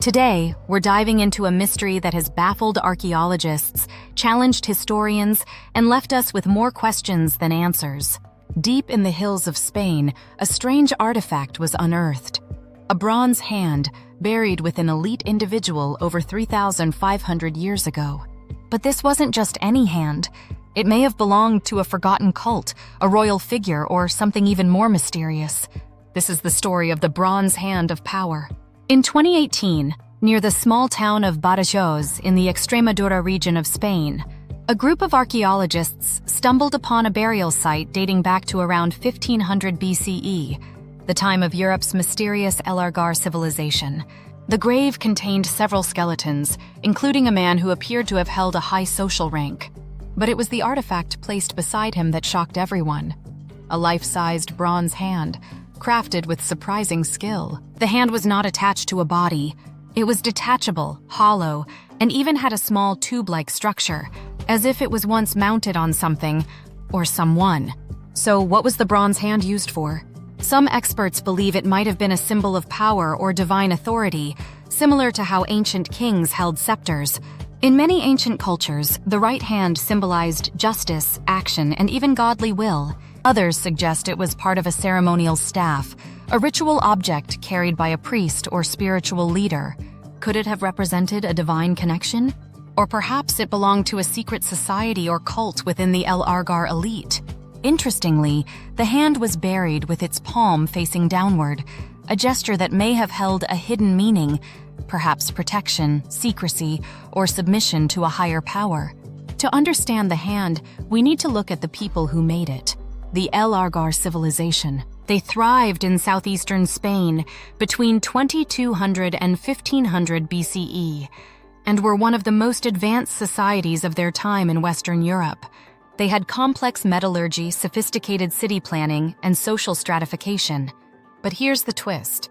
Today, we're diving into a mystery that has baffled archaeologists, challenged historians, and left us with more questions than answers. Deep in the hills of Spain, a strange artifact was unearthed. A bronze hand buried with an elite individual over 3,500 years ago. But this wasn't just any hand. It may have belonged to a forgotten cult, a royal figure, or something even more mysterious. This is the story of the Bronze Hand of Power. In 2018, near the small town of Badajoz in the Extremadura region of Spain, a group of archaeologists stumbled upon a burial site dating back to around 1500 BCE, the time of Europe's mysterious Argar civilization. The grave contained several skeletons, including a man who appeared to have held a high social rank. But it was the artifact placed beside him that shocked everyone. A life-sized bronze hand, crafted with surprising skill. The hand was not attached to a body. It was detachable, hollow, and even had a small tube-like structure, as if it was once mounted on something or someone. So what was the bronze hand used for? Some experts believe it might have been a symbol of power or divine authority, similar to how ancient kings held scepters. In many ancient cultures, the right hand symbolized justice, action, and even godly will. Others suggest it was part of a ceremonial staff, a ritual object carried by a priest or spiritual leader. Could it have represented a divine connection? Or perhaps it belonged to a secret society or cult within the El Argar elite. Interestingly, the hand was buried with its palm facing downward, a gesture that may have held a hidden meaning, perhaps protection, secrecy, or submission to a higher power. To understand the hand, we need to look at the people who made it. The El Argar civilization. They thrived in southeastern Spain between 2200 and 1500 BCE, and were one of the most advanced societies of their time in Western Europe. They had complex metallurgy, sophisticated city planning, and social stratification. But here's the twist.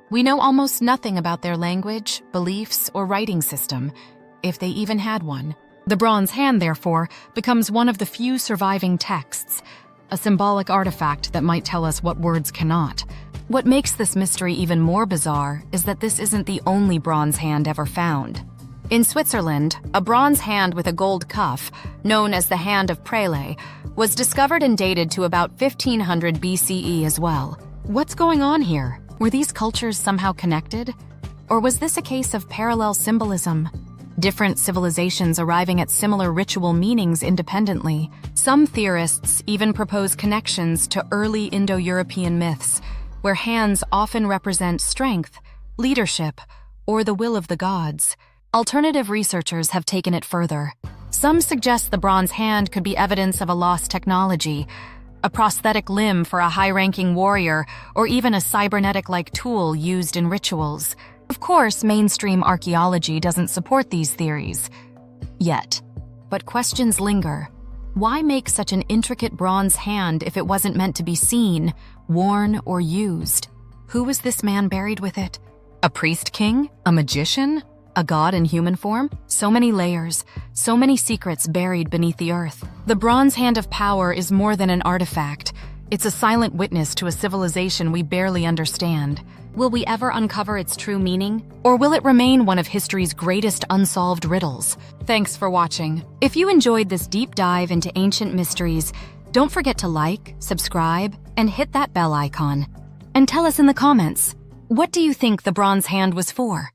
We know almost nothing about their language, beliefs, or writing system, if they even had one. The bronze hand, therefore, becomes one of the few surviving texts, a symbolic artifact that might tell us what words cannot. What makes this mystery even more bizarre is that this isn't the only bronze hand ever found. In Switzerland, a bronze hand with a gold cuff, known as the Hand of Prele, was discovered and dated to about 1500 BCE as well. What's going on here? Were these cultures somehow connected? Or was this a case of parallel symbolism? Different civilizations arriving at similar ritual meanings independently. Some theorists even propose connections to early Indo-European myths, where hands often represent strength, leadership, or the will of the gods. Alternative researchers have taken it further. Some suggest the bronze hand could be evidence of a lost technology, a prosthetic limb for a high-ranking warrior, or even a cybernetic-like tool used in rituals. Of course, mainstream archaeology doesn't support these theories yet. But questions linger. Why make such an intricate bronze hand if it wasn't meant to be seen, worn, or used? Who was this man buried with it? A priest king? A magician? A god in human form? So many layers, so many secrets buried beneath the earth. The Bronze Hand of Power is more than an artifact. It's a silent witness to a civilization we barely understand. Will we ever uncover its true meaning? Or will it remain one of history's greatest unsolved riddles? Thanks for watching. If you enjoyed this deep dive into ancient mysteries, don't forget to like, subscribe, and hit that bell icon. And tell us in the comments, what do you think the bronze hand was for?